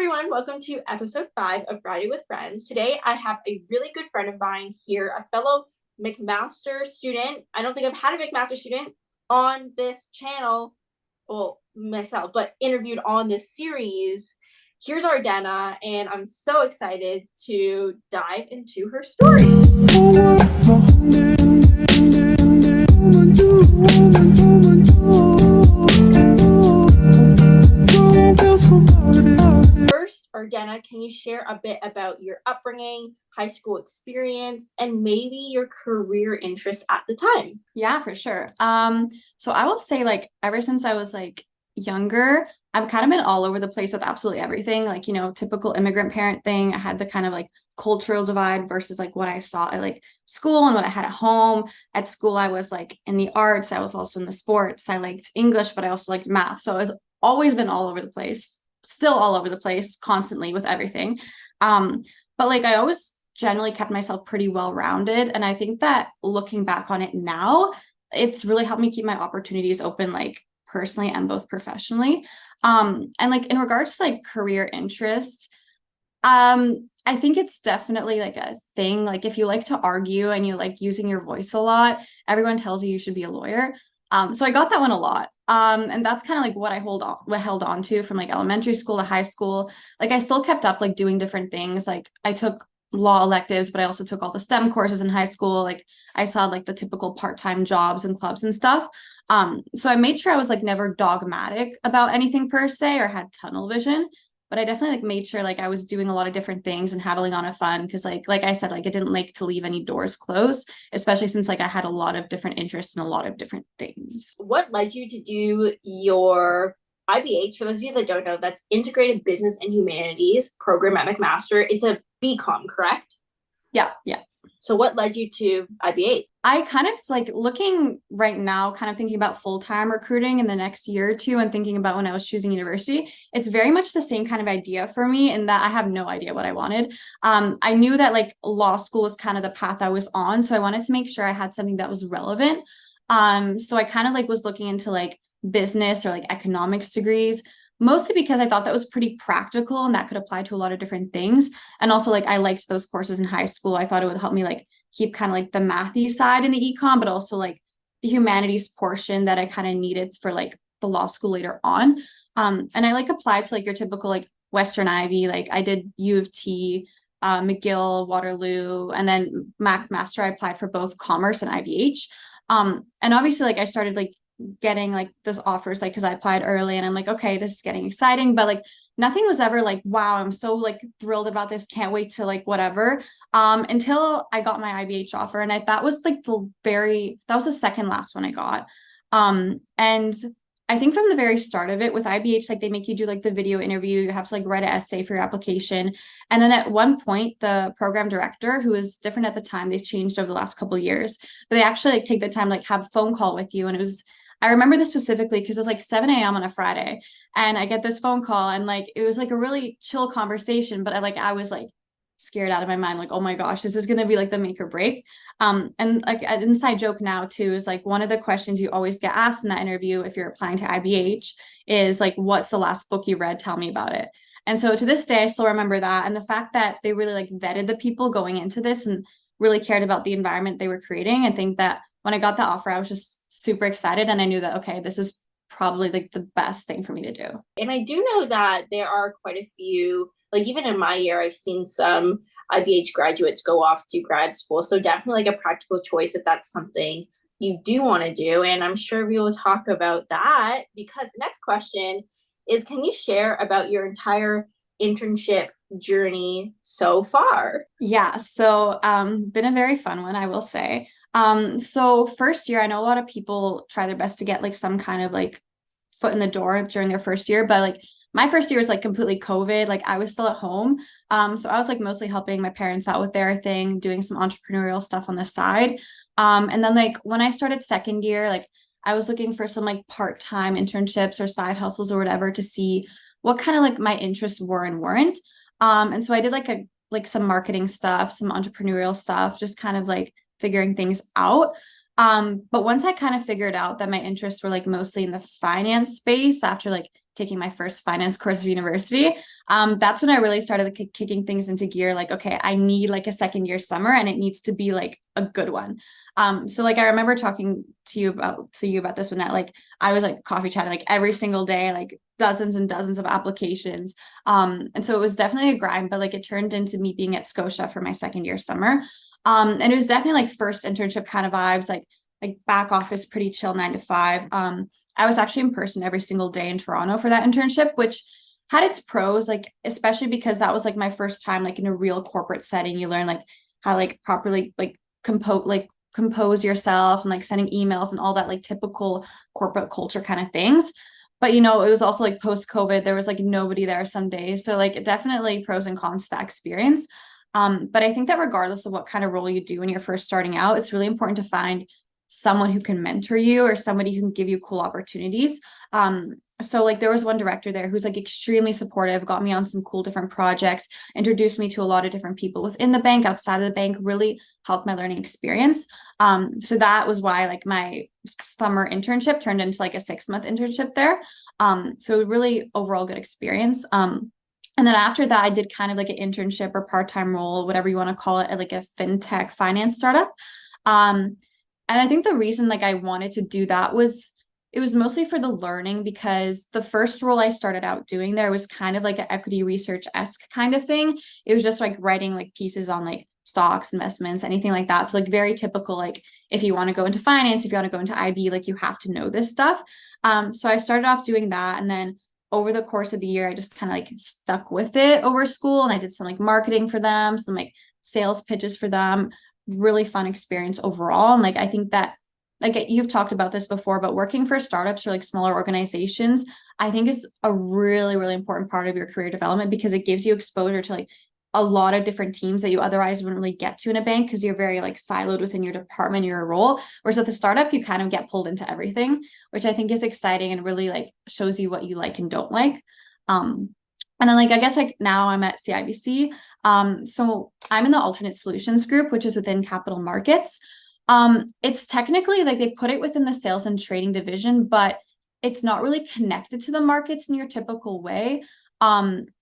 everyone, welcome to episode 5 of Friday with Friends. Today I have a really good friend of mine here, a fellow McMaster student. I don't think I've had a McMaster student on this channel, well, myself, but interviewed on this series. Here's Ardena, and I'm so excited to dive into her story. First, Ardena, can you share a bit about your upbringing, high school experience, and maybe your career interests at the time? Yeah, for sure. So I will say, like, ever since I was younger, I've kind of been all over the place with absolutely everything. Like, typical immigrant parent thing. I had the kind of like cultural divide versus like what I saw at like school and what I had at home. At school, I was like in the arts. I was also in the sports. I liked English, but I also liked math. So I was always been all over the place, still all over the place, constantly with everything. But like I always generally kept myself pretty well-rounded. And I think that looking back on it now, it's really helped me keep my opportunities open, like personally and both professionally. And like in regards to like career interest, I think it's definitely like a thing. Like if you like to argue and you like using your voice a lot, everyone tells you should be a lawyer. So I got that one a lot. And that's kind of like what held on to from like elementary school to high school. Like I still kept up like doing different things. Like I took law electives, but I also took all the STEM courses in high school. Like I saw like the typical part-time jobs and clubs and stuff. So I made sure I was like never dogmatic about anything per se or had tunnel vision, but I definitely like made sure like I was doing a lot of different things and having a lot of fun because like I said, like I didn't like to leave any doors closed, especially since like I had a lot of different interests in a lot of different things. What led you to do your IBH? For those of you that don't know, that's Integrated Business and Humanities program at McMaster. It's a BCom, correct? Yeah. So what led you to IBH? I kind of like looking right now, kind of thinking about full-time recruiting in the next year or two and thinking about when I was choosing university, it's very much the same kind of idea for me in that I have no idea what I wanted. I knew that like law school was kind of the path I was on. So I wanted to make sure I had something that was relevant. So I kind of like was looking into like business or like economics degrees, mostly because I thought that was pretty practical and that could apply to a lot of different things. And also like I liked those courses in high school. I thought it would help me like keep kind of like the mathy side in the econ, but also like the humanities portion that I kind of needed for like the law school later on. And I like applied to like your typical like Western Ivy, like I did U of T, McGill, Waterloo, and then McMaster. I applied for both commerce and IBH. And obviously like I started like getting like those offers like because I applied early and I'm like, okay, this is getting exciting, but like nothing was ever like, wow, I'm so like thrilled about this, can't wait to like whatever, until I got my IBH offer. And that was like that was the second last one I got. And I think from the very start of it with IBH, like they make you do like the video interview, you have to like write an essay for your application. And then at one point, the program director, who was different at the time, they've changed over the last couple of years, but they actually like take the time like have a phone call with you. And I remember this specifically because it was like 7 a.m. on a Friday and I get this phone call and like it was like a really chill conversation, but I was like scared out of my mind, like, oh my gosh, this is going to be like the make or break. And like an inside joke now too is like one of the questions you always get asked in that interview if you're applying to IBH is like, what's the last book you read? Tell me about it. And so to this day, I still remember that. And the fact that they really like vetted the people going into this and really cared about the environment they were creating. I think that when I got the offer, I was just super excited. And I knew that, okay, this is probably like the best thing for me to do. And I do know that there are quite a few, like even in my year, I've seen some IBH graduates go off to grad school. So definitely like a practical choice if that's something you do want to do. And I'm sure we will talk about that because the next question is, can you share about your entire internship journey so far? Yeah, so been a very fun one, I will say. So first year, I know a lot of people try their best to get like some kind of like foot in the door during their first year, but like my first year was like completely COVID. Like I was still at home. So I was like mostly helping my parents out with their thing, doing some entrepreneurial stuff on the side. And then like when I started second year, like I was looking for some like part-time internships or side hustles or whatever to see what kind of like my interests were and weren't. And so I did like some marketing stuff, some entrepreneurial stuff, just kind of like figuring things out. But once I kind of figured out that my interests were like mostly in the finance space after like taking my first finance course of university, that's when I really started like kicking things into gear. Like, okay, I need like a second year summer, and it needs to be like a good one. So like I remember talking to you about this one, that like I was like coffee chatting like every single day, like dozens and dozens of applications. And so it was definitely a grind, but like it turned into me being at Scotia for my second year summer. And it was definitely like first internship kind of vibes, like back office, pretty chill 9 to 5. I was actually in person every single day in Toronto for that internship, which had its pros, like especially because that was like my first time like in a real corporate setting. You learn like how like properly like compose yourself and like sending emails and all that like typical corporate culture kind of things. But you know, it was also like post COVID, there was like nobody there some days. So like definitely pros and cons to that experience. But I think that regardless of what kind of role you do when you're first starting out, it's really important to find someone who can mentor you or somebody who can give you cool opportunities. So like there was one director there who's like extremely supportive, got me on some cool different projects, introduced me to a lot of different people within the bank, outside of the bank, really helped my learning experience. So that was why like my summer internship turned into like a 6-month internship there. So really overall good experience. And then after that, I did kind of like an internship or part-time role, whatever you want to call it, at like a fintech finance startup. And I think the reason like I wanted to do that was it was mostly for the learning, because the first role I started out doing there was kind of like an equity research-esque kind of thing. It was just like writing like pieces on like stocks, investments, anything like that. So like very typical, like if you want to go into finance, if you want to go into IB, like you have to know this stuff. So I started off doing that, and then over the course of the year, I just kind of like stuck with it over school, and I did some like marketing for them, some like sales pitches for them. Really fun experience overall. And like I think that like you've talked about this before, but working for startups or like smaller organizations, I think is a really, really important part of your career development, because it gives you exposure to like a lot of different teams that you otherwise wouldn't really get to in a bank, because you're very like siloed within your department, your role. Whereas at the startup, you kind of get pulled into everything, which I think is exciting and really like shows you what you like and don't like. And then like I guess like now I'm at CIBC. So I'm in the alternate solutions group, which is within capital markets. It's technically like they put it within the sales and trading division, but it's not really connected to the markets in your typical way.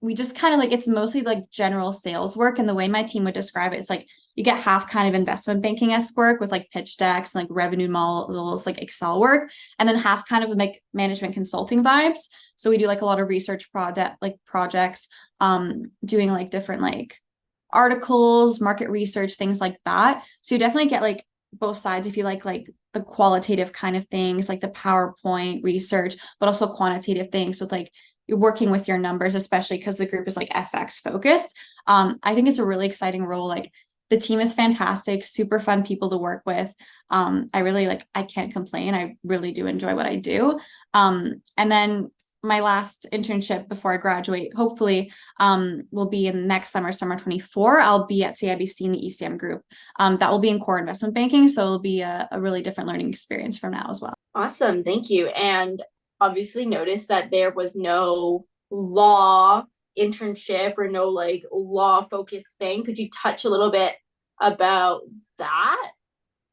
We just kind of like, it's mostly like general sales work. And the way my team would describe it, it's like you get half kind of investment banking-esque work with like pitch decks and like revenue models, like Excel work, and then half kind of like management consulting vibes. So we do like a lot of research projects, doing like different like articles, market research, things like that. So you definitely get like both sides if you like the qualitative kind of things, like the PowerPoint research, but also quantitative things with like you're working with your numbers, especially because the group is like FX focused. I think it's a really exciting role. Like the team is fantastic, super fun people to work with. I really like, I can't complain. I really do enjoy what I do. And then my last internship before I graduate, hopefully, will be in next summer, summer 24. I'll be at CIBC in the ECM group. That will be in core investment banking. So it'll be a really different learning experience from now as well. Awesome. Thank you. And obviously noticed that there was no law internship or no like law focused thing. Could you touch a little bit about that?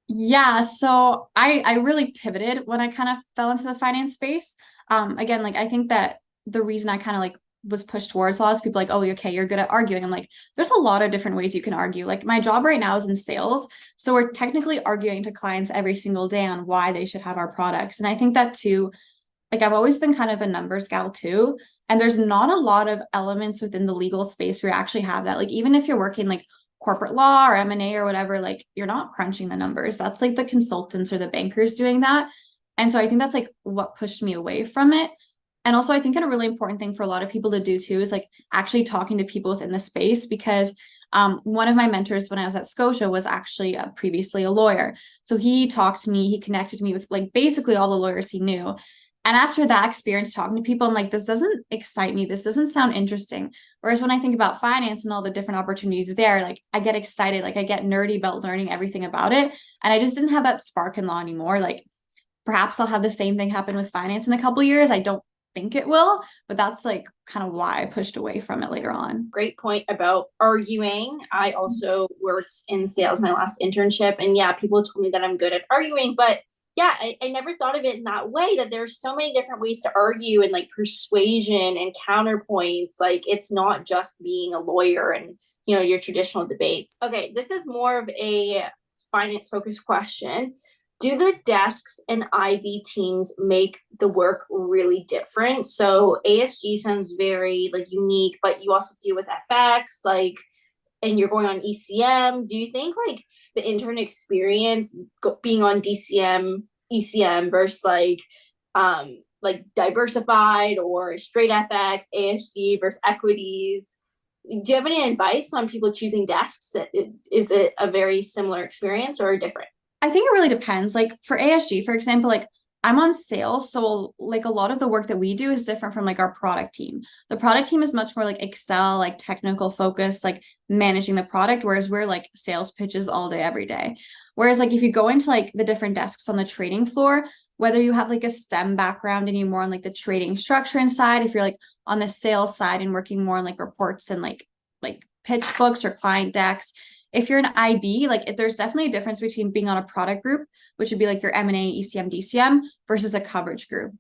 Yeah, so I really pivoted when I kind of fell into the finance space. Again, like I think that the reason I kind of like was pushed towards law is people like, oh, okay, you're good at arguing. I'm like, there's a lot of different ways you can argue. Like my job right now is in sales. So we're technically arguing to clients every single day on why they should have our products. And I think that too, like I've always been kind of a numbers gal too. And there's not a lot of elements within the legal space where you actually have that. Like even if you're working like corporate law or M&A or whatever, like you're not crunching the numbers. That's like the consultants or the bankers doing that. And so I think that's like what pushed me away from it. And also I think a really important thing for a lot of people to do too is like actually talking to people within the space, because one of my mentors when I was at Scotia was actually previously a lawyer. So he talked to me, he connected me with like basically all the lawyers he knew. And after that experience talking to people, I'm like, this doesn't excite me. This doesn't sound interesting. Whereas when I think about finance and all the different opportunities there, like I get excited, like I get nerdy about learning everything about it. And I just didn't have that spark in law anymore. Like perhaps I'll have the same thing happen with finance in a couple of years. I don't think it will, but that's like kind of why I pushed away from it later on. Great point about arguing. I also worked in sales my last internship, and yeah, people told me that I'm good at arguing, but Yeah, I never thought of it in that way, that there's so many different ways to argue and like persuasion and counterpoints. Like it's not just being a lawyer and, you know, your traditional debates. Okay, this is more of a finance focused question. Do the desks and IB teams make the work really different? So ASG sounds very like unique, but you also deal with FX, like, and you're going on ECM. Do you think like the intern experience being on DCM, ECM versus like diversified or straight FX, ASG versus equities? Do you have any advice on people choosing desks? Is it a very similar experience or different? I think it really depends. Like for ASG, for example, like I'm on sales, so like a lot of the work that we do is different from like our product team. The product team is much more like Excel, like technical focus, like managing the product, whereas we're like sales pitches all day, every day. Whereas like if you go into like the different desks on the trading floor, whether you have like a STEM background and you're more on like the trading structure inside, if you're like on the sales side and working more on like reports and like pitch books or client decks, if you're an IB, like there's definitely a difference between being on a product group, which would be like your M&A, ECM, DCM, versus a coverage group.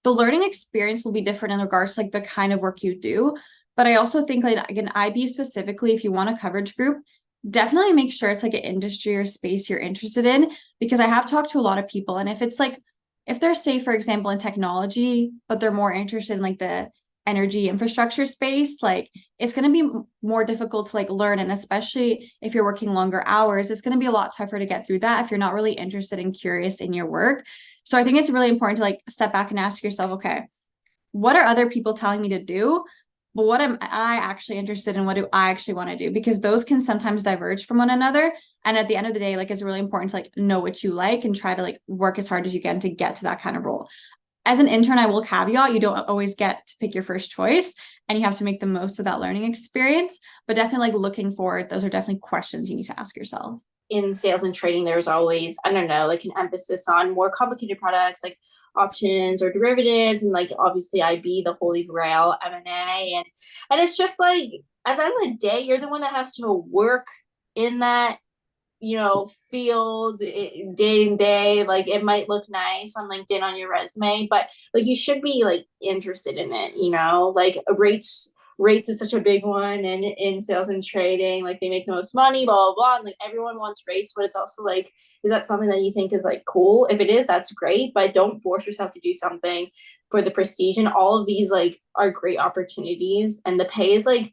The learning experience will be different in regards to like the kind of work you do. But I also think like an IB specifically, if you want a coverage group, definitely make sure it's like an industry or space you're interested in. Because I have talked to a lot of people, and if it's like, if they're, say, for example, in technology, but they're more interested in like the energy infrastructure space, like it's going to be more difficult to like learn. And especially if you're working longer hours, it's going to be a lot tougher to get through that if you're not really interested and curious in your work. So I think it's really important to like step back and ask yourself, okay, what are other people telling me to do? But what am I actually interested in? What do I actually want to do? Because those can sometimes diverge from one another. And at the end of the day, like it's really important to like know what you like and try to like work as hard as you can to get to that kind of role. As an intern, I will caveat, you don't always get to pick your first choice and you have to make the most of that learning experience. But definitely like looking forward, those are definitely questions you need to ask yourself. In sales and trading, there's always, I don't know, like an emphasis on more complicated products like options or derivatives, and like obviously IB, the holy grail, M&A, and it's just like at the end of the day, you're the one that has to work in that, you know, field day and day. Like it might look nice on LinkedIn on your resume, but like you should be like interested in it, you know, like rates is such a big one, and in sales and trading, like they make the most money, blah blah blah, and like everyone wants rates, but it's also like, is that something that you think is like cool? If it is, that's great, but don't force yourself to do something for the prestige. And all of these like are great opportunities, and the pay is like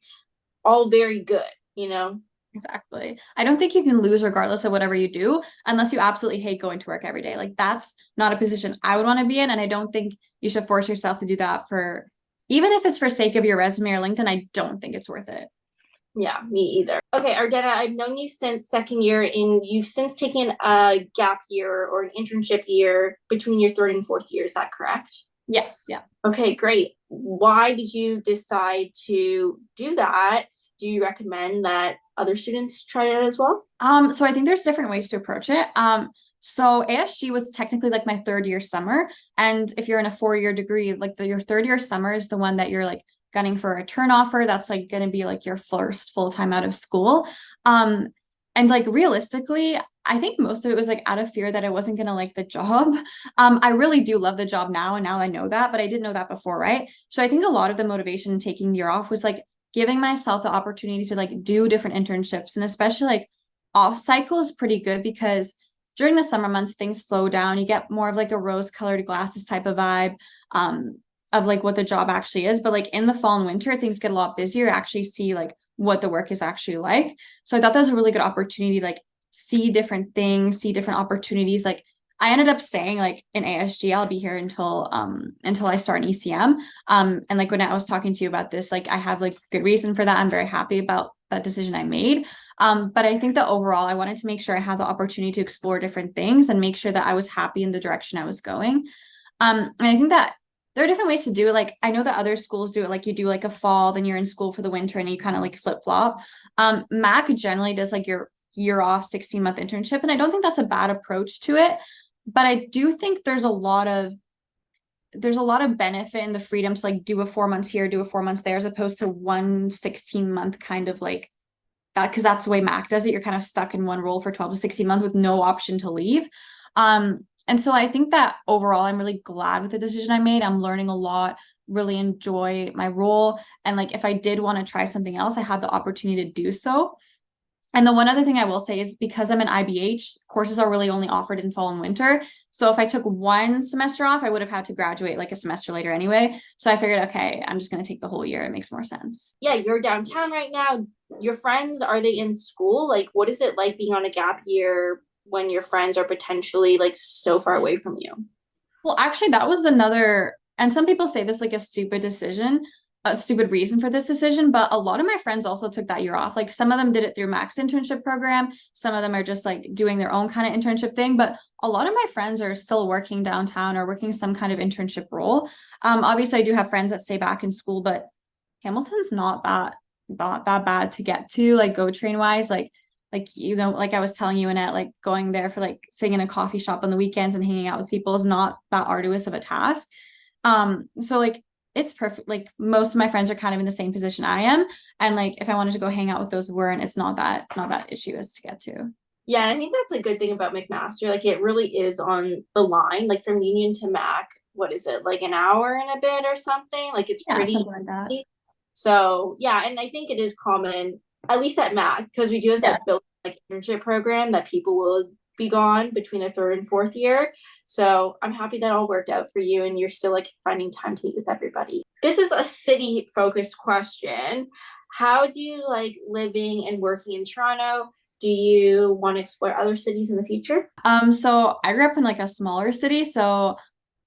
all very good, you know. Exactly. I don't think you can lose regardless of whatever you do, unless you absolutely hate going to work every day. Like that's not a position I would want to be in. And I don't think you should force yourself to do that for, even if it's for sake of your resume or LinkedIn, I don't think it's worth it. Yeah, me either. Okay, Ardena, I've known you since second year, and you've since taken a gap year or an internship year between your third and fourth year. Is that correct? Yes. Yeah. Okay, great. Why did you decide to do that? Do you recommend that other students try it as well? So I think there's different ways to approach it. So ASG was technically like my third year summer. And if you're in a 4-year degree, like your third year summer is the one that you're like gunning for a return offer. That's like going to be like your first full time out of school. And like realistically, I think most of it was like out of fear that I wasn't going to like the job. I really do love the job now, and now I know that, but I didn't know that before, right? So I think a lot of the motivation in taking the year off was like giving myself the opportunity to like do different internships, and especially like off cycle is pretty good because during the summer months things slow down. You get more of like a rose colored glasses type of vibe of like what the job actually is. But like in the fall and winter, things get a lot busier. You actually see like what the work is actually like. So I thought that was a really good opportunity to like see different things, see different opportunities. Like I ended up staying like in ASG. I'll be here until I start in ECM. And like when I was talking to you about this, like I have like good reason for that. I'm very happy about that decision I made. But I think that overall I wanted to make sure I had the opportunity to explore different things and make sure that I was happy in the direction I was going. And I think that there are different ways to do it. Like I know that other schools do it, like you do like a fall, then you're in school for the winter and you kind of like flip flop. Mac generally does like your year off 16-month internship. And I don't think that's a bad approach to it. But I do think there's a lot of benefit in the freedom to like do a 4 months here, do a 4 months there, as opposed to one 16-month kind of like that, because that's the way Mac does it. You're kind of stuck in one role for 12 to 16 months with no option to leave. And so I think that overall, I'm really glad with the decision I made. I'm learning a lot, really enjoy my role. And like, if I did want to try something else, I had the opportunity to do so. And the one other thing I will say is because I'm an IBH, courses are really only offered in fall and winter. So if I took one semester off, I would have had to graduate like a semester later anyway. So I figured, okay, I'm just going to take the whole year. It makes more sense. Yeah, you're downtown right now. Your friends, are they in school? Like, what is it like being on a gap year when your friends are potentially like so far away from you? Well, actually, that was another, and some people say this like a stupid decision, a stupid reason for this decision, but a lot of my friends also took that year off. Like some of them did it through Max internship program. Some of them are just like doing their own kind of internship thing, but a lot of my friends are still working downtown or working some kind of internship role. Obviously I do have friends that stay back in school, but Hamilton's not that bad to get to, like go train wise. Like you know, like I was telling you, Annette, like going there for like sitting in a coffee shop on the weekends and hanging out with people is not that arduous of a task. So like it's perfect. Like most of my friends are kind of in the same position I am. And like if I wanted to go hang out with those who weren't, it's not that issue as to get to. Yeah, and I think that's a good thing about McMaster. Like it really is on the line, like from Union to Mac. What is it, like an hour and a bit or something? Like it's Yeah, pretty. something like that. So yeah, and I think it is common, at least at Mac, because we do have Yeah. that built like internship program that people will be gone between the third and fourth year. So I'm happy that all worked out for you and you're still like finding time to meet with everybody. This is a city focused question. How do you like living and working in Toronto? Do you want to explore other cities in the future? So I grew up in like a smaller city, so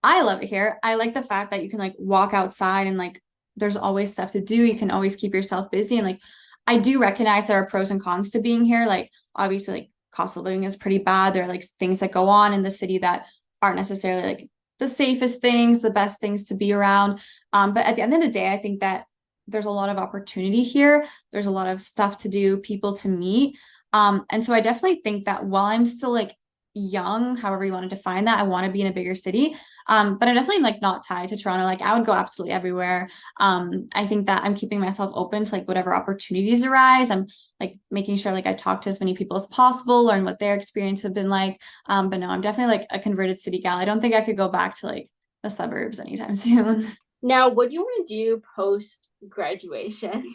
I love it here. I like the fact that you can like walk outside and like there's always stuff to do. You can always keep yourself busy. And like I do recognize there are pros and cons to being here. Like obviously like cost of living is pretty bad. There are like things that go on in the city that aren't necessarily like the safest things, the best things to be around. But at the end of the day, I think that there's a lot of opportunity here. There's a lot of stuff to do, people to meet. And so I definitely think that while I'm still like young, however you want to define that, I want to be in a bigger city. But I'm definitely like not tied to Toronto. Like I would go absolutely everywhere. I think that I'm keeping myself open to like whatever opportunities arise. I'm like making sure like I talk to as many people as possible, learn what their experience have been like. But no, I'm definitely like a converted city gal. I don't think I could go back to like the suburbs anytime soon. Now, what do you want to do post graduation?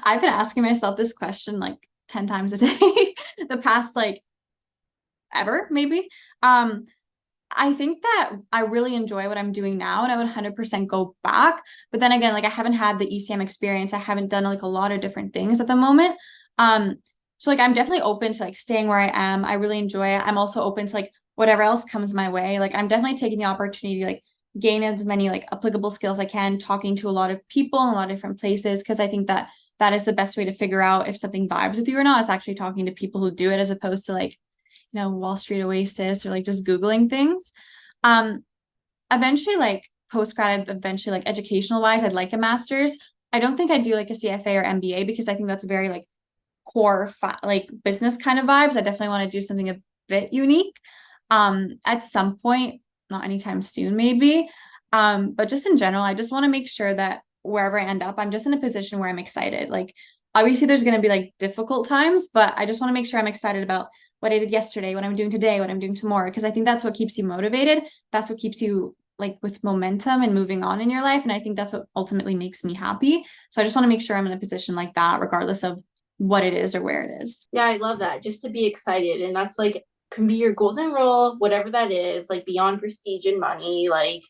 I've been asking myself this question like 10 times a day the past like ever, maybe. I think that I really enjoy what I'm doing now and I would 100% go back. But then again, like I haven't had the ECM experience. I haven't done like a lot of different things at the moment. Um, so like I'm definitely open to like staying where I am. I really enjoy it. I'm also open to like whatever else comes my way. Like I'm definitely taking the opportunity to like gain as many like applicable skills I can, talking to a lot of people in a lot of different places, because I think that that is the best way to figure out if something vibes with you or not, is actually talking to people who do it as opposed to like Wall Street Oasis or like just Googling things. Um, Eventually, like post-grad, eventually like educational wise, I'd like a master's. I don't think I'd do like a CFA or MBA because I think that's very like core like business kind of vibes. I definitely want to do something a bit unique. At some point, not anytime soon, maybe. But just in general, I just want to make sure that wherever I end up, I'm just in a position where I'm excited. Like obviously there's going to be like difficult times, but I just want to make sure I'm excited about what I did yesterday, what I'm doing today, what I'm doing tomorrow, because I think that's what keeps you motivated. That's what keeps you like with momentum and moving on in your life. And I think that's what ultimately makes me happy. So I just want to make sure I'm in a position like that, regardless of what it is or where it is. Yeah, I love that. Just to be excited. And that's like, can be your golden rule, whatever that is, like beyond prestige and money. Like,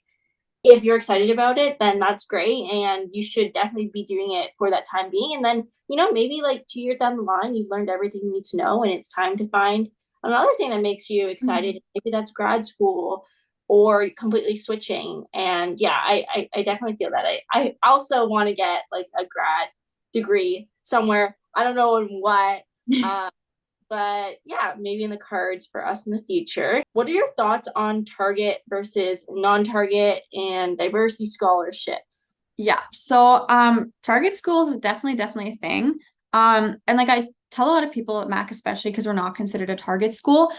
if you're excited about it, then that's great. And you should definitely be doing it for that time being. And then, maybe like 2 years down the line, you've learned everything you need to know and it's time to find another thing that makes you excited. Mhm. Maybe that's grad school or completely switching. And yeah, I definitely feel that. I also want to get like a grad degree somewhere. I don't know in what. But yeah, maybe in the cards for us in the future. What are your thoughts on target versus non-target and diversity scholarships? Yeah. So target schools is definitely a thing. And like I tell a lot of people at Mac, especially because we're not considered a target school,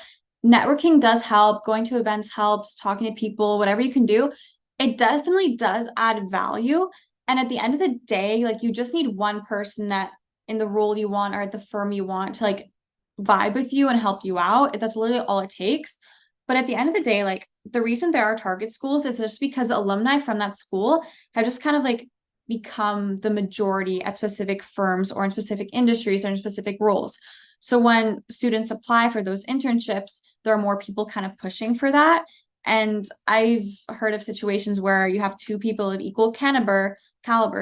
networking does help, going to events helps, talking to people, whatever you can do. It definitely does add value. And at the end of the day, like you just need one person that in the role you want or at the firm you want to like vibe with you and help you out. That's literally all it takes. But at the end of the day, like the reason there are target schools is just because alumni from that school have just kind of like become the majority at specific firms or in specific industries or in specific roles. So when students apply for those internships, there are more people kind of pushing for that. And I've heard of situations where you have two people of equal caliber,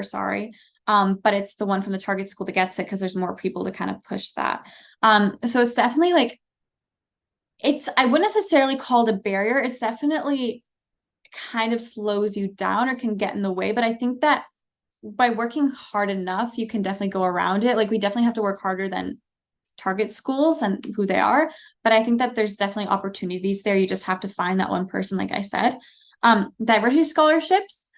sorry. But it's the one from the target school that gets it because there's more people to kind of push that. So it's definitely like I wouldn't necessarily call it a barrier. It's definitely kind of slows you down or can get in the way. But I think that by working hard enough, you can definitely go around it. Like we definitely have to work harder than target schools and who they are. But I think that there's definitely opportunities there. You just have to find that one person, like I said. Diversity scholarships,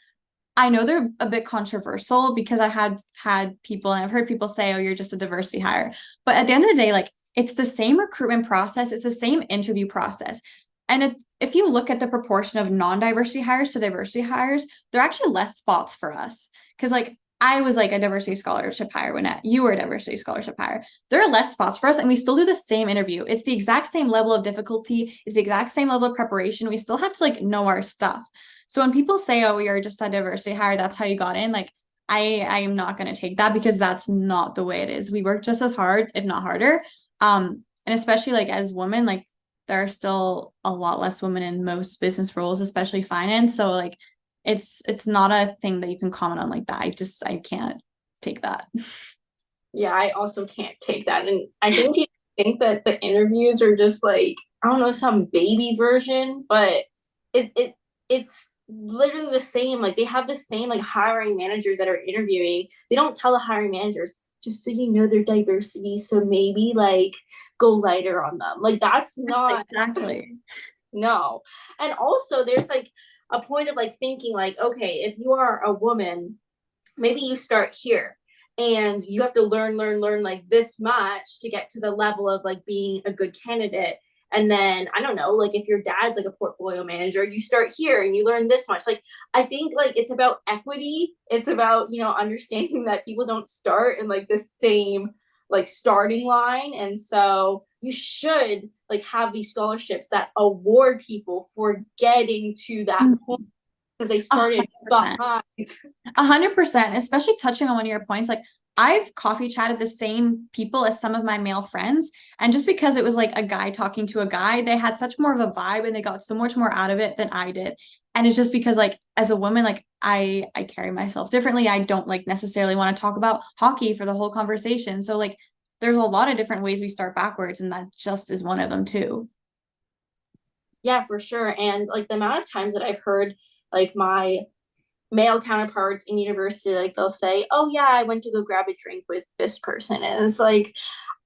I know they're a bit controversial because I had people and I've heard people say, oh, you're just a diversity hire. But at the end of the day, like it's the same recruitment process, it's the same interview process. And if you look at the proportion of non-diversity hires to diversity hires, there are actually less spots for us. Because like I was like a diversity scholarship hire, Wynette. You were a diversity scholarship hire. There are less spots for us, and we still do the same interview. It's the exact same level of difficulty. It's the exact same level of preparation. We still have to like know our stuff. So when people say, "Oh, you're just a diversity hire, that's how you got in," like I am not going to take that because that's not the way it is. We work just as hard, if not harder. And especially like as women, like there are still a lot less women in most business roles, especially finance. So like it's not a thing that you can comment on like that. I can't take that. Yeah, I also can't take that. And I think people think that the interviews are just like, I don't know, some baby version, but it's literally the same. Like they have the same like hiring managers that are interviewing. They don't tell the hiring managers, just so you know their diversity. So maybe like go lighter on them. Like that's not Exactly. no. And also there's like a point of like thinking like, okay, if you are a woman, maybe you start here and you have to learn like this much to get to the level of like being a good candidate. And then I don't know, like if your dad's like a portfolio manager, you start here and you learn this much. Like I think like it's about equity. It's about, you know, understanding that people don't start in like the same like starting line. And so you should like have these scholarships that award people for getting to that point because they started 100%. behind. 100%, especially touching on one of your points. Like I've coffee chatted the same people as some of my male friends. And just because it was like a guy talking to a guy, they had such more of a vibe and they got so much more out of it than I did. And it's just because like as a woman, like I carry myself differently. I don't like necessarily want to talk about hockey for the whole conversation. So like there's a lot of different ways we start backwards, and that just is one of them too. Yeah, for sure. And like the amount of times that I've heard like my male counterparts in university, like they'll say, oh yeah, I went to go grab a drink with this person. And it's like,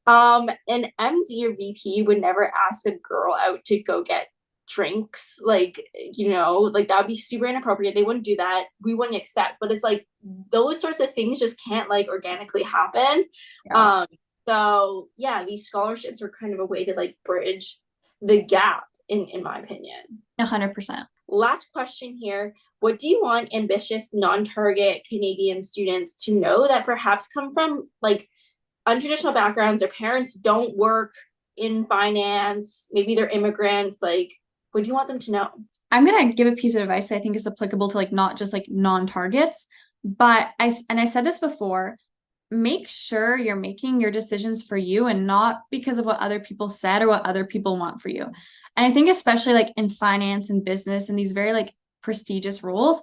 an MD or VP would never ask a girl out to go get drinks. Like, you know, like that would be super inappropriate. They wouldn't do that. We wouldn't accept. But it's like those sorts of things just can't like organically happen. Yeah. Um, so yeah, these scholarships are kind of a way to like bridge the gap in my opinion. 100%. Last question here. What do you want ambitious non-target Canadian students to know that perhaps come from like untraditional backgrounds? Their parents don't work in finance, maybe they're immigrants. Like, what do you want them to know? I'm gonna give a piece of advice that I think is applicable to like not just like non-targets, but I said this before, make sure you're making your decisions for you and not because of what other people said or what other people want for you. And I think especially like in finance and business and these very like prestigious roles,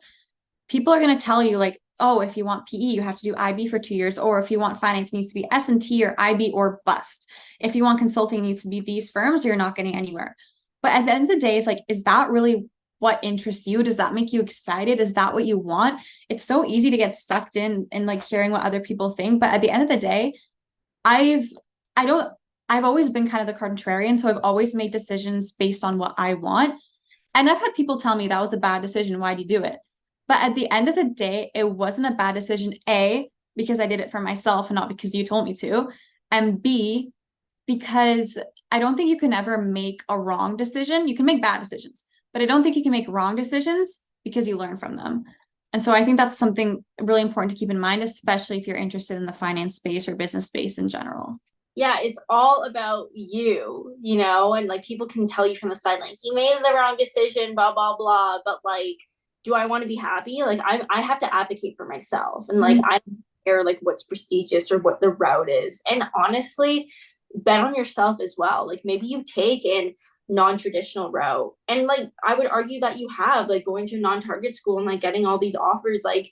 people are going to tell you like, oh, if you want PE, you have to do IB for 2 years, or if you want finance, it needs to be S&T or IB or bust. If you want consulting, it needs to be these firms, or you're not getting anywhere. But at the end of the day, it's like, is that really what interests you? Does that make you excited? Is that what you want? It's so easy to get sucked in and like hearing what other people think. But at the end of the day, I've I don't I've always been kind of the contrarian. So I've always made decisions based on what I want. And I've had people tell me that was a bad decision. Why'd you do it? But at the end of the day, it wasn't a bad decision. A, because I did it for myself and not because you told me to. And B, because I don't think you can ever make a wrong decision. You can make bad decisions, but I don't think you can make wrong decisions because you learn from them. And so I think that's something really important to keep in mind, especially if you're interested in the finance space or business space in general. Yeah, it's all about you, and like people can tell you from the sidelines, you made the wrong decision, blah, blah, blah. But like, do I want to be happy? Like I have to advocate for myself. And like Mhm. I don't care like what's prestigious or what the route is. And honestly, bet on yourself as well. Like maybe you take an non-traditional route. And like I would argue that you have like going to a non-target school and like getting all these offers, like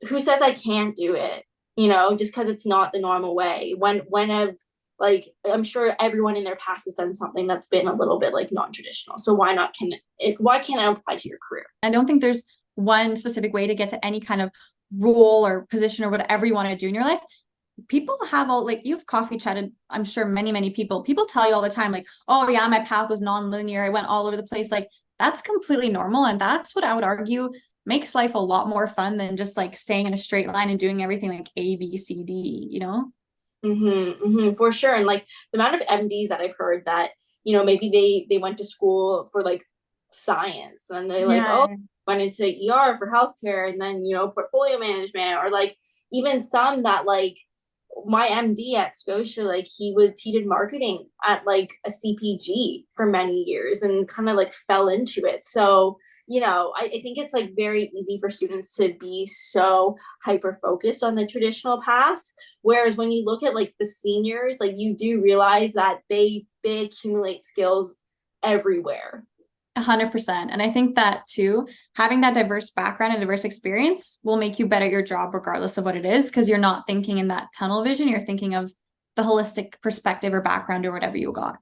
who says I can't do it? Just because it's not the normal way. When I've like I'm sure everyone in their past has done something that's been a little bit like non-traditional. So why can't it apply to your career? I don't think there's one specific way to get to any kind of role or position or whatever you want to do in your life. People have all like you've coffee chatted, I'm sure many people tell you all the time, like, oh yeah, my path was non-linear, I went all over the place. Like that's completely normal, and that's what I would argue makes life a lot more fun than just like staying in a straight line and doing everything like A B C D, you know. For sure. And like the amount of MDs that I've heard that, maybe they went to school for like science and they like, oh, Yeah. went into ER for healthcare and then, portfolio management, or like even some that like my MD at Scotia, like he did marketing at like a CPG for many years and kind of like fell into it. So, I think it's like very easy for students to be so hyper focused on the traditional paths. Whereas when you look at like the seniors, like you do realize that they accumulate skills everywhere. 100%. And I think that too, having that diverse background and diverse experience will make you better at your job, regardless of what it is, because you're not thinking in that tunnel vision. You're thinking of the holistic perspective or background or whatever you got.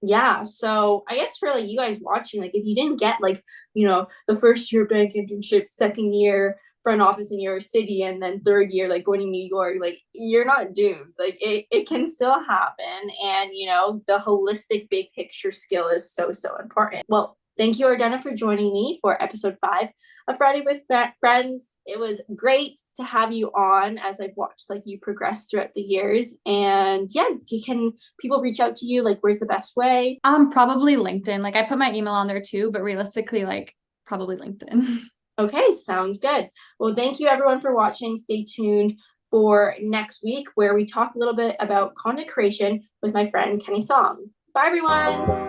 Yeah, so I guess for like you guys watching, like if you didn't get like the first year bank internship, second year front office in your city, and then third year like going to New York, like you're not doomed. Like it can still happen, and the holistic big picture skill is so important. Well, thank you, Ardena, for joining me for episode 5 of Friday with Friends. It was great to have you on as I've watched like you progress throughout the years. And yeah, can people reach out to you? Like, where's the best way? Probably LinkedIn. Like I put my email on there too, but realistically, like probably LinkedIn. Okay, sounds good. Well, thank you everyone for watching. Stay tuned for next week where we talk a little bit about content creation with my friend Kenny Song. Bye, everyone.